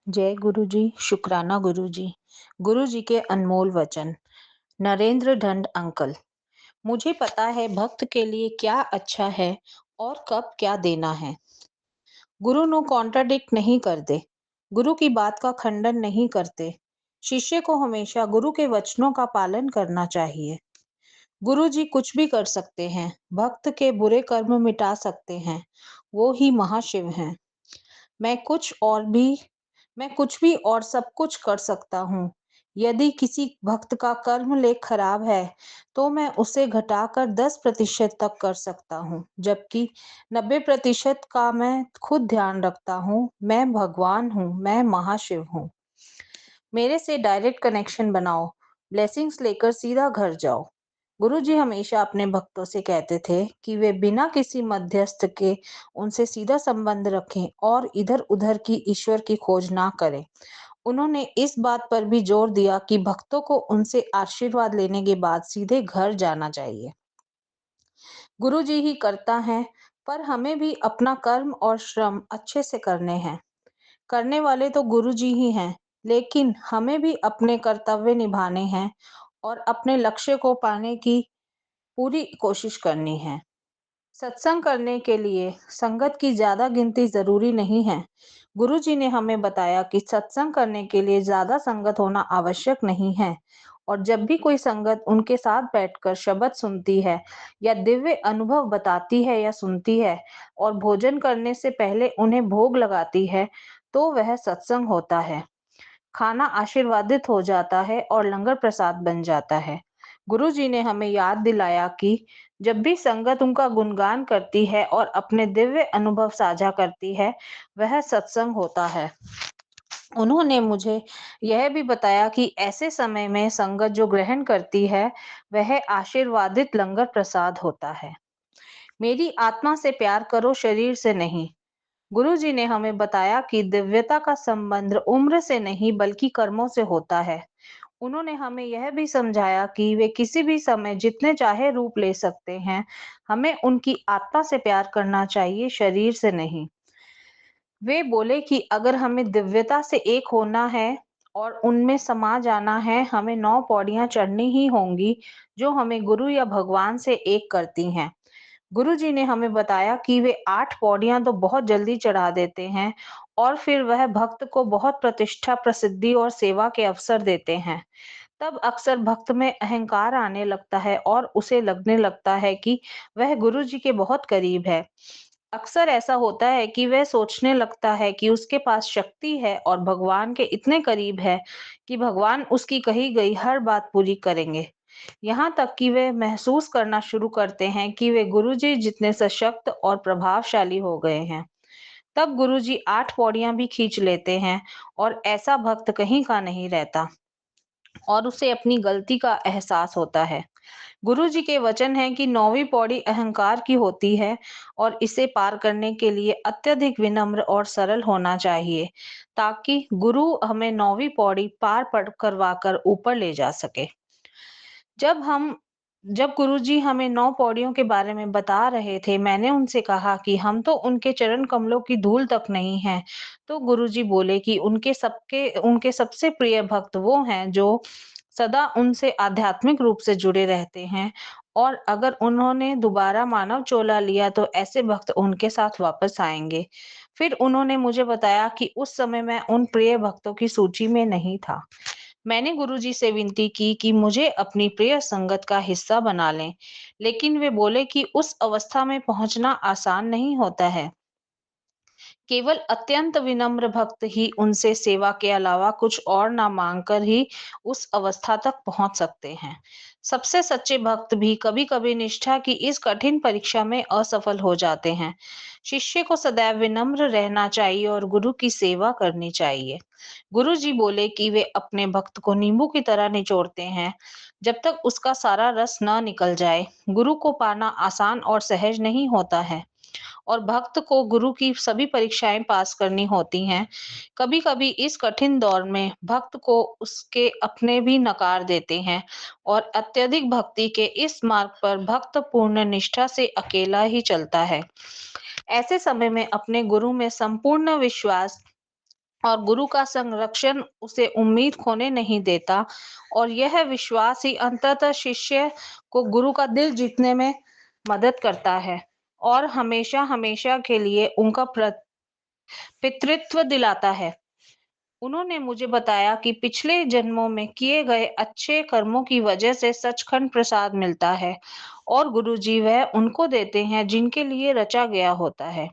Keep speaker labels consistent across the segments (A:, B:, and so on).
A: जय गुरु जी, शुक्राना गुरु जी। गुरु जी के अनमोल वचन। नरेंद्र ढंड अंकल। मुझे पता है भक्त के लिए क्या अच्छा है और कब क्या देना है। गुरु नो कॉन्ट्राडिक्ट नहीं करते, गुरु की बात का खंडन नहीं करते। शिष्य को हमेशा गुरु के वचनों का पालन करना चाहिए। गुरु जी कुछ भी कर सकते हैं, भक्त के बुरे कर्म मिटा सकते हैं, वो ही महाशिव हैं। मैं कुछ और भी मैं कुछ भी और सब कुछ कर सकता हूँ। यदि किसी भक्त का कर्म लेख खराब है, तो मैं उसे घटाकर 10% तक कर सकता हूँ, जबकि 90% का मैं खुद ध्यान रखता हूँ। मैं भगवान हूँ, मैं महाशिव हूँ। मेरे से डायरेक्ट कनेक्शन बनाओ, ब्लेसिंग्स लेकर सीधा घर जाओ। गुरुजी हमेशा अपने भक्तों से कहते थे कि वे बिना किसी मध्यस्थ के उनसे सीधा संबंध रखें और इधर-उधर की ईश्वर की खोज ना करें। उन्होंने इस बात पर भी जोर दिया कि भक्तों को उनसे आशीर्वाद लेने के बाद सीधे घर जाना चाहिए। गुरुजी ही करता है, पर हमें भी अपना कर्म और श्रम अच्छे से करने हैं। करने वाले तो गुरुजी ही हैं, लेकिन हमें भी अपने कर्तव्य निभाने हैं और अपने लक्ष्य को पाने की पूरी कोशिश करनी है। सत्संग करने के लिए संगत की ज्यादा गिनती जरूरी नहीं है। गुरुजी ने हमें बताया कि सत्संग करने के लिए ज्यादा संगत होना आवश्यक नहीं है, और जब भी कोई संगत उनके साथ बैठकर शब्द सुनती है या दिव्य अनुभव बताती है या सुनती है और भोजन करने से पहले उन्हें भोग लगाती है, तो वह सत्संग होता है। खाना आशीर्वादित हो जाता है और लंगर प्रसाद बन जाता है। गुरुजी ने हमें याद दिलाया कि जब भी संगत उनका गुणगान करती है और अपने दिव्य अनुभव साझा करती है, वह सत्संग होता है। उन्होंने मुझे यह भी बताया कि ऐसे समय में संगत जो ग्रहण करती है, वह आशीर्वादित लंगर प्रसाद होता है। मेरी आत्मा से प्यार करो, शरीर से नहीं। गुरुजी ने हमें बताया कि दिव्यता का संबंध उम्र से नहीं बल्कि कर्मों से होता है। उन्होंने हमें यह भी समझाया कि वे किसी भी समय जितने चाहे रूप ले सकते हैं। हमें उनकी आत्मा से प्यार करना चाहिए, शरीर से नहीं। वे बोले कि अगर हमें दिव्यता से एक होना है और उनमें समा जाना है, हमें 9 पौड़ियाँ चढ़नी ही होंगी, जो हमें गुरु या भगवान से एक करती हैं। गुरुजी ने हमें बताया कि वे 8 पौड़ियाँ तो बहुत जल्दी चढ़ा देते हैं और फिर वह भक्त को बहुत प्रतिष्ठा, प्रसिद्धि और सेवा के अवसर देते हैं। तब अक्सर भक्त में अहंकार आने लगता है और उसे लगने लगता है कि वह गुरुजी के बहुत करीब है। अक्सर ऐसा होता है कि वह सोचने लगता है कि उसके पास शक्ति है और भगवान के इतने करीब है कि भगवान उसकी कही गई हर बात पूरी करेंगे। यहाँ तक कि वे महसूस करना शुरू करते हैं कि वे गुरुजी जितने सशक्त और प्रभावशाली हो गए हैं। तब गुरुजी 8 पौड़ियाँ भी खींच लेते हैं और ऐसा भक्त कहीं का नहीं रहता और उसे अपनी गलती का एहसास होता है। गुरुजी के वचन हैं कि 9वीं पौड़ी अहंकार की होती है और इसे पार करने के लिए अत्यधिक विनम्र और सरल होना चाहिए, ताकि गुरु हमें 9वीं पौड़ी पार पड़ करवाकर ऊपर ले जा सके। जब हम जब गुरुजी हमें 9 पौड़ियों के बारे में बता रहे थे, मैंने उनसे कहा कि हम तो उनके चरण कमलों की धूल तक नहीं हैं। तो गुरुजी बोले कि उनके सबसे प्रिय भक्त वो हैं जो सदा उनसे आध्यात्मिक रूप से जुड़े रहते हैं, और अगर उन्होंने दोबारा मानव चोला लिया तो ऐसे भक्त उनके साथ वापस आएँगे। फिर उन्होंने मुझे बताया कि उस समय मैं उन प्रिय भक्तों की सूची में नहीं था। मैंने गुरुजी से विनती की कि मुझे अपनी प्रिय संगत का हिस्सा बना लें, लेकिन वे बोले कि उस अवस्था में पहुंचना आसान नहीं होता है। केवल अत्यंत विनम्र भक्त ही उनसे सेवा के अलावा कुछ और ना मांगकर ही उस अवस्था तक पहुंच सकते हैं। सबसे सच्चे भक्त भी कभी-कभी निष्ठा की इस कठिन परीक्षा में असफल हो जाते हैं। शिष्य को सदैव विनम्र रहना चाहिए और गुरु की सेवा करनी चाहिए। गुरु जी बोले कि वे अपने भक्त को नींबू की तरह निचोड़ते हैं, जब तक उसका सारा रस न निकल जाए। गुरु को पाना आसान और सहज नहीं होता है, और भक्त को गुरु की सभी परीक्षाएं पास करनी होती हैं। कभी-कभी इस कठिन दौर में भक्त को उसके अपने भी नकार देते हैं, और अत्यधिक भक्ति के इस मार्ग पर भक्त पूर्ण निष्ठा से अकेला ही चलता है। ऐसे समय में अपने गुरु में संपूर्ण विश्वास और गुरु का संरक्षण उसे उम्मीद खोने नहीं देता, और यह विश्वास ही अंततः शिष्य को गुरु का दिल जीतने में मदद करता है और हमेशा हमेशा के लिए उनका पितृत्व दिलाता है। उन्होंने मुझे बताया कि पिछले जन्मों में किए गए अच्छे कर्मों की वजह से सचखंड प्रसाद मिलता है और गुरुजी वह उनको देते हैं जिनके लिए रचा गया होता है।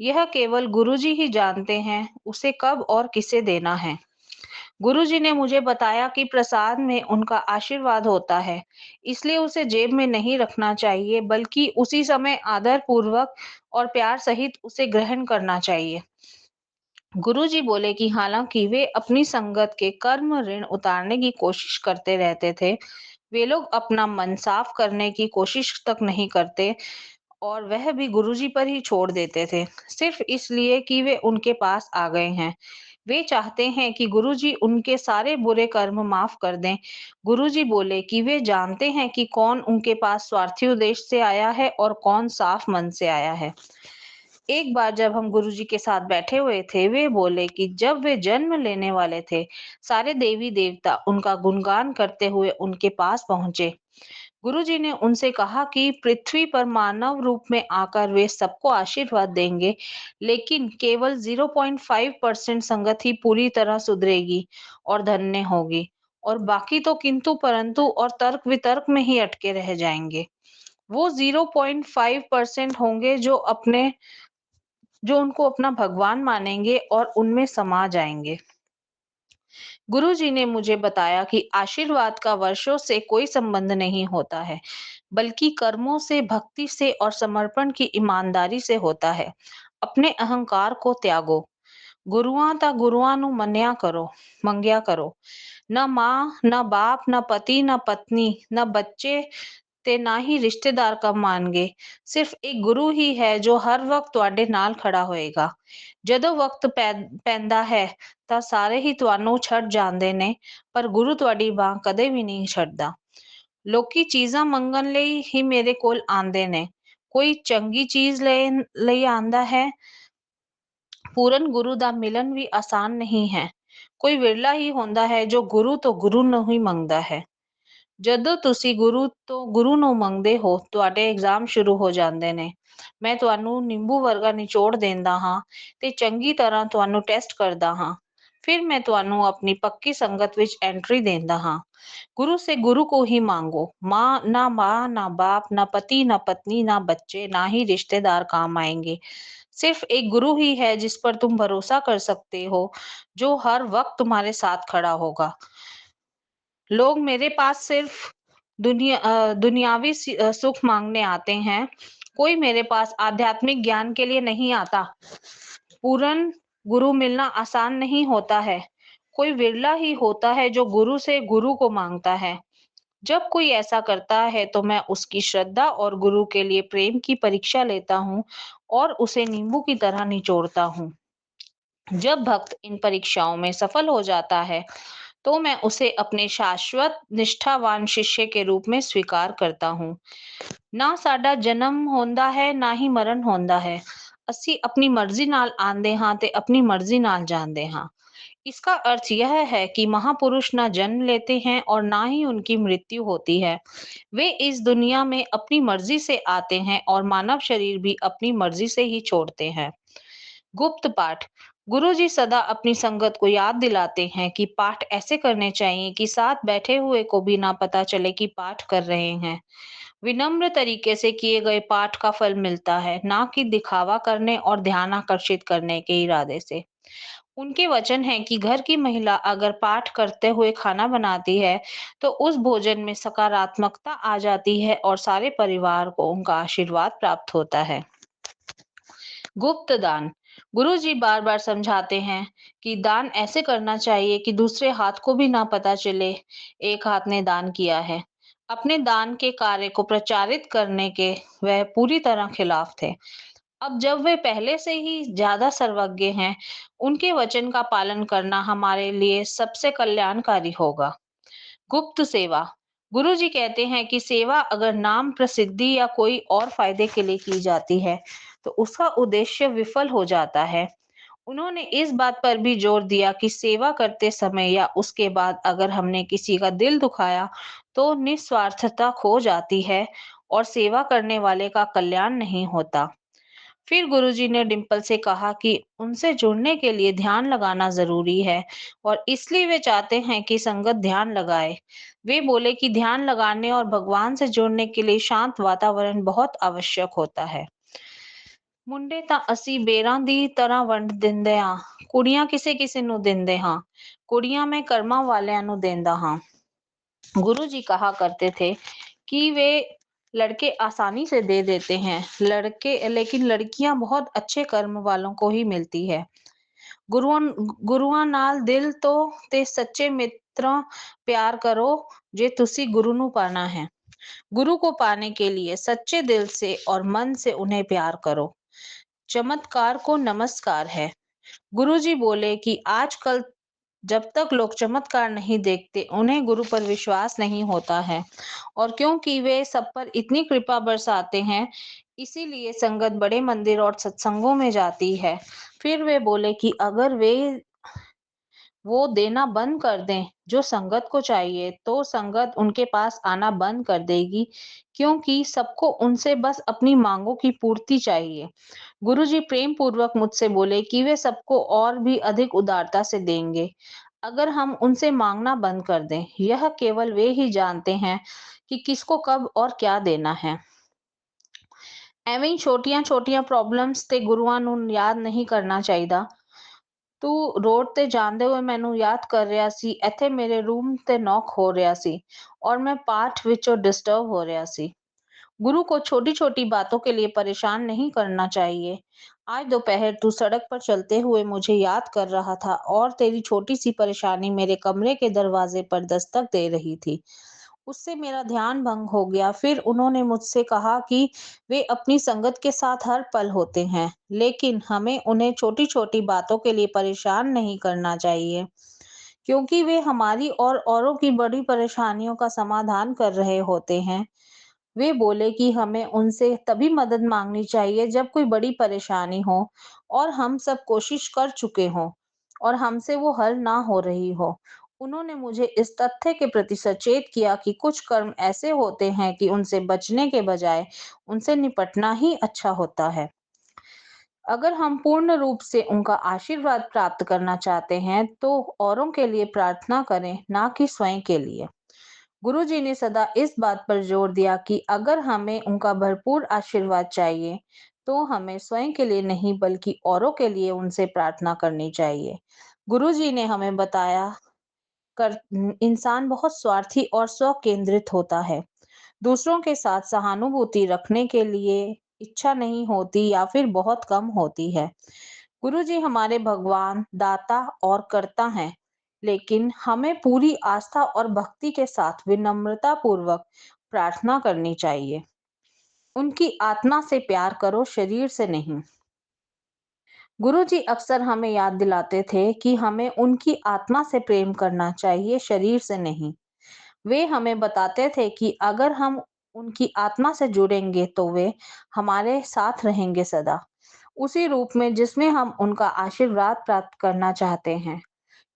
A: यह केवल गुरुजी ही जानते हैं उसे कब और किसे देना है। गुरुजी ने मुझे बताया कि प्रसाद में उनका आशीर्वाद होता है, इसलिए उसे जेब में नहीं रखना चाहिए बल्कि उसी समय आदर पूर्वक और प्यार सहित उसे ग्रहण करना चाहिए। गुरुजी बोले कि हालांकि वे अपनी संगत के कर्म ऋण उतारने की कोशिश करते रहते थे, वे लोग अपना मन साफ करने की कोशिश तक नहीं करते और वह भी गुरुजी पर ही छोड़ देते थे, सिर्फ इसलिए कि वे उनके पास आ गए हैं। वे चाहते हैं कि गुरुजी उनके सारे बुरे कर्म माफ कर दें। गुरुजी बोले कि वे जानते हैं कि कौन उनके पास स्वार्थी उद्देश्य से आया है और कौन साफ मन से आया है। एक बार जब हम गुरुजी के साथ बैठे हुए थे, वे बोले कि जब वे जन्म लेने वाले थे, सारे देवी देवता उनका गुणगान करते हुए उनके पास पहुंचे। गुरुजी ने उनसे कहा कि पृथ्वी पर मानव रूप में आकर वे सबको आशीर्वाद देंगे, लेकिन केवल 0.5% संगत ही पूरी तरह सुधरेगी और धन्य होगी, और बाकी तो किंतु परंतु और तर्क वितर्क में ही अटके रह जाएंगे। वो 0.5% होंगे जो उनको अपना भगवान मानेंगे और उनमें समा जाएंगे। गुरुजी ने मुझे बताया कि आशीर्वाद का वर्षों से कोई संबंध नहीं होता है, बल्कि कर्मों से, भक्ति से और समर्पण की ईमानदारी से होता है। अपने अहंकार को त्यागो। गुरुआं ता गुरुआं नु मन्या करो, मंग्या करो। न माँ, न बाप, न पति, न पत्नी, न बच्चे ते ना ही रिश्तेदार कब मानगे। सिर्फ एक गुरु ही है जो हर वक्त ਤੁਹਾਡੇ ਨਾਲ ਖੜਾ ਹੋਏਗਾ। ਜਦੋਂ ਵਕਤ ਪੈਂਦਾ ਹੈ ਤਾਂ ਸਾਰੇ ਹੀ ਤੁਹਾਨੂੰ ਛੱਡ ਜਾਂਦੇ ਨੇ, ਪਰ ਗੁਰੂ ਤੁਹਾਡੀ ਬਾਹ ਕਦੇ ਵੀ ਨਹੀਂ ਛੱਡਦਾ। ਲੋਕੀ ਚੀਜ਼ਾਂ ਮੰਗਣ ਲਈ ਹੀ ਮੇਰੇ ਕੋਲ ਆਉਂਦੇ ਨੇ। ਕੋਈ ਚੰਗੀ ਚੀਜ਼ ਲੈਣ ਲਈ ਆਂਦਾ ਹੈ। ਪੂਰਨ ਗੁਰੂ ਦਾ ਮਿਲਨ ਵੀ ਆਸਾਨ ਨਹੀਂ ਹੈ। ਕੋਈ ਵਿਰਲਾ ਹੀ ਹੁੰਦਾ ਹੈ ਜੋ ਗੁਰੂ ਨੂੰ ਹੀ ਮੰਗਦਾ ਹੈ। ਜਦੋਂ ਤੁਸੀਂ ਗੁਰੂ ਨੂੰ ਮੰਗਦੇ ਹੋ, ਤੁਹਾਡੇ ਐਗਜ਼ਾਮ ਸ਼ੁਰੂ ਹੋ ਜਾਂਦੇ ਨੇ। ਮੈਂ ਤੁਹਾਨੂੰ ਨਿੰਬੂ ਵਰਗਾ ਨਿਚੋੜ ਦਿੰਦਾ ਹਾਂ ਤੇ ਚੰਗੀ ਤਰ੍ਹਾਂ ਤੁਹਾਨੂੰ ਟੈਸਟ ਕਰਦਾ ਹਾਂ। ਫਿਰ ਮੈਂ ਤੁਹਾਨੂੰ ਆਪਣੀ ਪੱਕੀ ਸੰਗਤ ਵਿੱਚ ਐਂਟਰੀ ਦਿੰਦਾ ਹਾਂ। गुरु से गुरु को ही मांगो। माँ, ना बाप, ना पति, ना पत्नी, ना बच्चे, ना ही रिश्तेदार काम आएंगे। सिर्फ एक गुरु ही है जिस पर तुम भरोसा कर सकते हो, जो हर वक्त तुम्हारे साथ खड़ा होगा। लोग मेरे पास सिर्फ दुनियावी सुख मांगने आते हैं। कोई मेरे पास आध्यात्मिक ज्ञान के लिए नहीं आता। पूर्ण गुरु मिलना आसान नहीं होता है। कोई विरला ही होता है जो गुरु से गुरु को मांगता है। जब कोई ऐसा करता है तो मैं उसकी श्रद्धा और गुरु के लिए प्रेम की परीक्षा लेता हूँ और उसे नींबू की तरह निचोड़ता हूँ। जब भक्त इन परीक्षाओं में सफल हो जाता है, तो मैं उसे अपने शाश्वत निष्ठावान शिष्य के रूप में स्वीकार करता हूँ। ਨਾ ਸਾਡਾ ਜਨਮ ਹੁੰਦਾ ਹੈ, ਨਾ ਹੀ ਮਰਨ ਹੁੰਦਾ ਹੈ। ਅਸੀਂ ਆਪਣੀ ਮਰਜ਼ੀ ਨਾਲ ਆਉਂਦੇ ਹਾਂ ਤੇ ਆਪਣੀ ਮਰਜ਼ੀ ਨਾਲ ਜਾਂਦੇ ਹਾਂ। इसका अर्थ यह है कि महापुरुष ना जन्म लेते हैं और ना ही उनकी मृत्यु होती है। वे इस दुनिया में अपनी मर्जी से आते हैं और मानव शरीर भी अपनी मर्जी से ही छोड़ते हैं। गुप्त पाठ। गुरुजी सदा अपनी संगत को याद दिलाते हैं कि पाठ ऐसे करने चाहिए कि साथ बैठे हुए को भी ना पता चले कि पाठ कर रहे हैं। विनम्र तरीके से किए गए पाठ का फल मिलता है, ना कि दिखावा करने और ध्यान आकर्षित करने के इरादे से। उनके वचन है कि घर की महिला अगर पाठ करते हुए खाना बनाती है, तो उस भोजन में सकारात्मकता आ जाती है और सारे परिवार को उनका आशीर्वाद प्राप्त होता है। गुप्त दान। गुरुजी बार बार समझाते हैं कि दान ऐसे करना चाहिए कि दूसरे हाथ को भी ना पता चले एक हाथ ने दान किया है। अपने दान के कार्य को प्रचारित करने के वह पूरी तरह खिलाफ थे। अब जब वे पहले से ही ज्यादा सर्वज्ञ हैं, उनके वचन का पालन करना हमारे लिए सबसे कल्याणकारी होगा। गुप्त सेवा। गुरुजी कहते हैं कि सेवा अगर नाम, प्रसिद्धि या कोई और फायदे के लिए की जाती है, तो उसका उद्देश्य विफल हो जाता है उन्होंने इस बात पर भी जोर दिया कि सेवा करते समय या उसके बाद अगर हमने किसी का दिल दुखाया, तो निस्वार्थता खो जाती है और सेवा करने वाले का कल्याण नहीं होता। फिर गुरुजी ने डिम्पल से कहा कि उनसे जुड़ने के लिए ध्यान लगाना ज़रूरी है और इसलिए वे चाहते हैं कि संगत ध्यान लगाए। वे बोले कि ध्यान लगाने और भगवान से जुड़ने के लिए शांत वातावरण बहुत आवश्यक होता है। ਮੁੰਡੇ ਤਾਂ ਅਸੀਂ ਬੇਰਾਂ ਦੀ ਤਰ੍ਹਾਂ ਵੰਡ ਦਿੰਦੇ ਹਾਂ, ਕੁੜੀਆਂ ਕਿਸੇ ਕਿਸੇ ਨੂੰ ਦਿੰਦੇ ਹਾਂ, ਕੁੜੀਆਂ ਮੈਂ ਕਰਮਾਂ ਵਾਲਿਆਂ ਨੂੰ ਦਿੰਦਾ ਹਾਂ। गुरु जी कहा करते थे कि वे लड़के आसानी से दे देते हैं, लड़के लेकिन लड़कियां बहुत अच्छे कर्म वालों को ही मिलती है। ਗੁਰੂਆਂ ਗੁਰੂਆਂ ਨਾਲ ਦਿਲ ਤੋਂ ਤੇ ਸੱਚੇ ਮਿੱਤਰਾਂ प्यार करो जे तुसी गुरु नु पाना है। गुरु को पाने के लिए सच्चे दिल से और मन से उन्हें प्यार करो। चमत्कार को नमस्कार है। गुरुजी बोले कि आजकल जब तक लोग चमत्कार नहीं देखते, उन्हें गुरु पर विश्वास नहीं होता है और क्योंकि वे सब पर इतनी कृपा बरसाते हैं, इसीलिए संगत बड़े मंदिर और सत्संगों में जाती है। फिर वे बोले कि अगर वे वो देना बंद कर दें जो संगत को चाहिए, तो संगत उनके पास आना बंद कर देगी क्योंकि सबको उनसे बस अपनी मांगों की पूर्ति चाहिए। गुरुजी प्रेम पूर्वक मुझसे बोले कि वे सबको और भी अधिक उदारता से देंगे अगर हम उनसे मांगना बंद कर दें। यह केवल वे ही जानते हैं कि किसको कब और क्या देना है। ਐਵੇਂ ਹੀ ਛੋਟੀਆਂ-ਛੋਟੀਆਂ ਪ੍ਰੋਬਲਮਸ ਤੇ ਗੁਰੂਆਂ ਨੂੰ ਯਾਦ ਨਹੀਂ ਕਰਨਾ ਚਾਹੀਦਾ। ਤੂੰ ਰੋਡ ਤੇ ਜਾਂਦੇ ਹੋਏ ਮੈਨੂੰ ਯਾਦ ਕਰ ਰਿਹਾ ਸੀ, ਇੱਥੇ ਮੇਰੇ रूम ਤੇ ਨੌਕ ਹੋ ਰਿਹਾ ਸੀ और मैं पाठ ਵਿੱਚੋਂ डिस्टर्ब हो ਰਿਹਾ ਸੀ। गुरु को छोटी-छोटी बातों के लिए परेशान नहीं करना चाहिए। आज दोपहर तू सड़क पर चलते हुए मुझे याद कर रहा था और तेरी छोटी सी परेशानी मेरे कमरे के दरवाजे पर दस्तक दे रही थी। उससे मेरा ध्यान भंग हो गया। फिर उन्होंने मुझसे कहा कि वे अपनी संगत के साथ हर पल होते हैं, लेकिन हमें उन्हें छोटी-छोटी बातों के लिए परेशान नहीं करना चाहिए, क्योंकि वे हमारी और औरों की बड़ी परेशानियों का समाधान कर रहे होते हैं। वे बोले कि हमें उनसे तभी मदद मांगनी चाहिए जब कोई बड़ी परेशानी हो और हम सब कोशिश कर चुके हों और हमसे वो हल ना हो रही हो। उन्होंने मुझे इस तथ्य के प्रति सचेत किया कि कुछ कर्म ऐसे होते हैं कि उनसे बचने के बजाय उनसे निपटना ही अच्छा होता है। अगर हम पूर्ण रूप से उनका आशीर्वाद प्राप्त करना चाहते हैं, तो औरों के लिए प्रार्थना करें, ना कि स्वयं के लिए। गुरुजी ने सदा इस बात पर जोर दिया कि अगर हमें उनका भरपूर आशीर्वाद चाहिए, तो हमें स्वयं के लिए नहीं बल्कि औरों के लिए उनसे प्रार्थना करनी चाहिए। गुरुजी ने हमें बताया कर इंसान बहुत स्वार्थी और स्व केंद्रित होता है। दूसरों के साथ सहानुभूति रखने के लिए इच्छा नहीं होती या फिर बहुत कम होती है। गुरुजी हमारे भगवान, दाता और कर्ता हैं, लेकिन हमें पूरी आस्था और भक्ति के साथ विनम्रता पूर्वक प्रार्थना करनी चाहिए। उनकी आत्मा से प्यार करो, शरीर से नहीं। गुरुजी अक्सर हमें याद दिलाते थे कि हमें उनकी आत्मा से प्रेम करना चाहिए, शरीर से नहीं। वे हमें बताते थे कि अगर हम उनकी आत्मा से जुड़ेंगे तो वे हमारे साथ रहेंगे सदा, उसी रूप में जिसमें हम उनका आशीर्वाद प्राप्त करना चाहते हैं।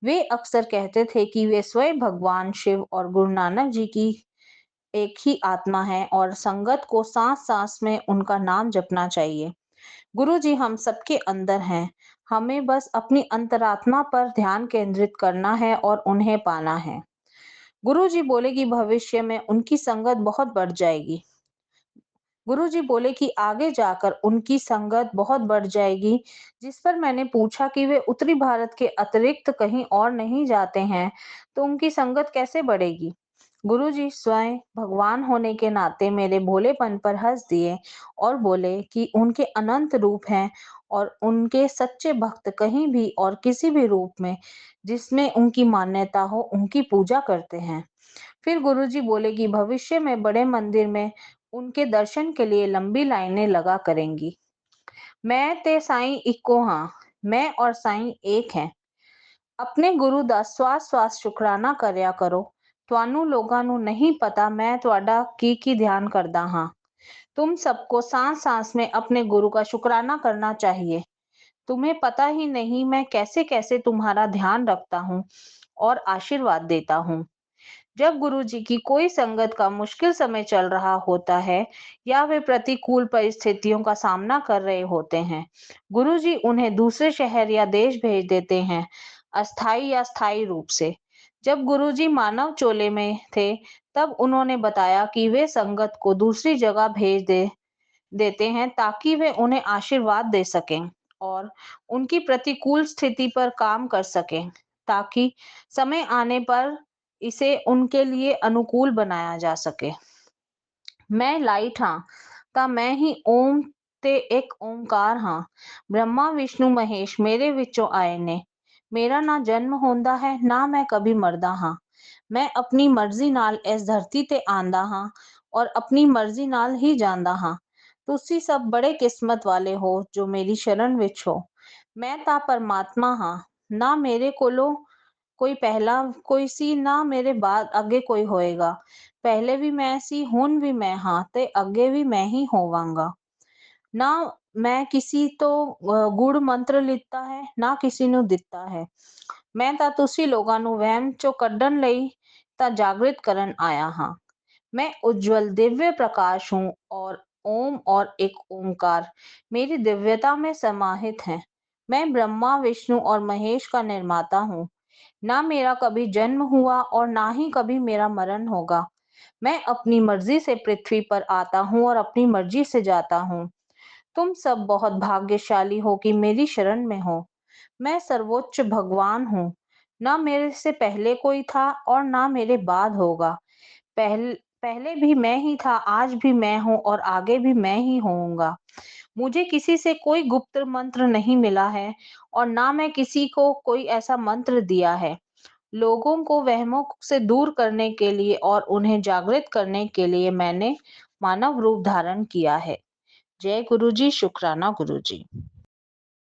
A: वे अक्सर कहते थे कि वे स्वयं भगवान शिव और गुरु नानक जी की एक ही आत्मा है और संगत को सांस-सांस में उनका नाम जपना चाहिए। गुरु जी हम सबके अंदर हैं, हमें बस अपनी अंतरात्मा पर ध्यान केंद्रित करना है और उन्हें पाना है। गुरुजी बोले कि भविष्य में उनकी संगत बहुत बढ़ जाएगी। गुरुजी बोले कि आगे जाकर उनकी संगत बहुत बढ़ जाएगी, जिस पर मैंने पूछा कि वे उत्तरी भारत के अतिरिक्त कहीं और नहीं जाते हैं, तो उनकी संगत कैसे बढ़ेगी? गुरुजी स्वयं भगवान होने के नाते मेरे भोलेपन पर हंस दिए और बोले कि उनके अनंत रूप हैं और उनके सच्चे भक्त कहीं भी और किसी भी रूप में जिसमें उनकी मान्यता हो, उनकी पूजा करते हैं। फिर गुरुजी बोले कि भविष्य में बड़े मंदिर में उनके दर्शन के लिए लंबी लाइनें लगा करेंगी। मैं ते साईं इक्को हां, मैं और साईं एक हैं। ਆਪਣੇ ਗੁਰੂ ਦਾ ਸਵਾਸ-ਸਵਾਸ ਸ਼ੁਕਰਾਨਾ ਕਰਿਆ ਕਰੋ। ਤੁਹਾਨੂੰ ਲੋਕਾਂ ਨੂੰ नहीं पता मैं ਤੁਹਾਡਾ ਕੀ ध्यान करता हाँ। तुम सबको सांस-सांस में अपने गुरु का शुक्राना करना चाहिए। तुम्हें पता ही नहीं मैं कैसे-कैसे तुम्हारा ध्यान रखता हूँ और आशीर्वाद देता हूँ। जब गुरुजी की कोई संगत का मुश्किल समय चल रहा होता है या वे प्रतिकूल परिस्थितियों का सामना कर रहे होते हैं, गुरुजी उन्हें दूसरे शहर या देश भेज देते हैं, अस्थायी या स्थायी रूप से। जब गुरुजी मानव चोले में थे, तब उन्होंने बताया कि वे संगत को दूसरी जगह देते हैं ताकि वे उन्हें आशीर्वाद दे सकें और उनकी प्रतिकूल स्थिति पर काम कर सकें, ताकि समय आने पर इसे उनके लिए अनुकूल बनाया जा सके। मैं लाइट हां ਤਾਂ ਮੈਂ ਹੀ ਓਮ ਤੇ ਇੱਕ ਓਮਕਾਰ ਹਾਂ। ਬ੍ਰਹਮਾ ਵਿਸ਼ਨੂੰ ਮਹੇਸ਼ ਮੇਰੇ ਵਿੱਚੋਂ ਆਏ ਨੇ। ਮੇਰਾ ਨਾ ਜਨਮ ਹੁੰਦਾ ਹੈ, ਨਾ ਮੈਂ ਕभी ਮਰਦਾ ਹਾਂ। ਮੈਂ ਆਪਣੀ ਮਰਜ਼ੀ ਨਾਲ ਇਸ ਧਰਤੀ ਤੇ ਆਂਦਾ ਹਾਂ ਔਰ ਆਪਣੀ ਮਰਜ਼ੀ ਨਾਲ ਹੀ ਜਾਂਦਾ ਹਾਂ। ਤੁਸੀਂ ਸਭ ਬੜੇ ਕਿਸਮਤ ਵਾਲੇ ਹੋ ਜੋ ਮੇਰੀ ਸ਼ਰਨ ਵਿੱਚ ਹੋ। ਮੈਂ ਤਾਂ ਪਰਮਾਤਮਾ ਹਾਂ, ਨਾ ਮੇਰੇ ਕੋਲੋਂ ਕੋਈ ਪਹਿਲਾਂ ਕੋਈ ਸੀ, ਨਾ ਮੇਰੇ ਬਾਅਦ ਅੱਗੇ ਕੋਈ ਹੋਏਗਾ। ਪਹਿਲੇ ਵੀ ਮੈਂ ਸੀ, ਹੁਣ ਵੀ ਮੈਂ ਹਾਂ ਤੇ ਅੱਗੇ ਵੀ ਮੈਂ ਹੀ ਹੋਵਾਂਗਾ। ਨਾ ਮੈਂ ਕਿਸੇ ਤੋਂ ਗੂੜ ਮੰਤਰ ਲਿੱਤਾ ਹੈ, ਨਾ ਕਿਸੇ ਨੂੰ ਦਿੱਤਾ ਹੈ। ਮੈਂ ਤਾਂ ਤੁਸੀਂ ਲੋਕਾਂ ਨੂੰ ਵਹਿਮ ਚੋਂ ਕੱਢਣ ਲਈ ਤਾਂ ਜਾਗृत ਕਰਨ ਆਇਆ ਹਾਂ। मैं उज्जवल दिव्य प्रकाश हूँ और ओम और एक ओंकार मेरी दिव्यता में समाहित है। मैं ब्रह्मा विष्णु और महेश का निर्माता हूँ। ना मेरा कभी जन्म हुआ और ना ही कभी मेरा मरण होगा। मैं अपनी मर्जी से पृथ्वी पर आता हूँ और अपनी मर्जी से जाता हूँ। तुम सब बहुत भाग्यशाली हो कि मेरी शरण में हो। मैं सर्वोच्च भगवान हूँ। ना मेरे से पहले कोई था और ना मेरे बाद होगा। पहले भी मैं ही था, आज भी मैं हूँ और आगे भी मैं ही होऊंगा। मुझे किसी से कोई गुप्त मंत्र नहीं मिला है और ना मैं किसी को कोई ऐसा मंत्र दिया है। लोगों को वहमों से दूर करने के लिए और उन्हें जागृत करने के लिए मैंने मानव रूप धारण किया है। जय गुरु जी, शुक्राना गुरु जी।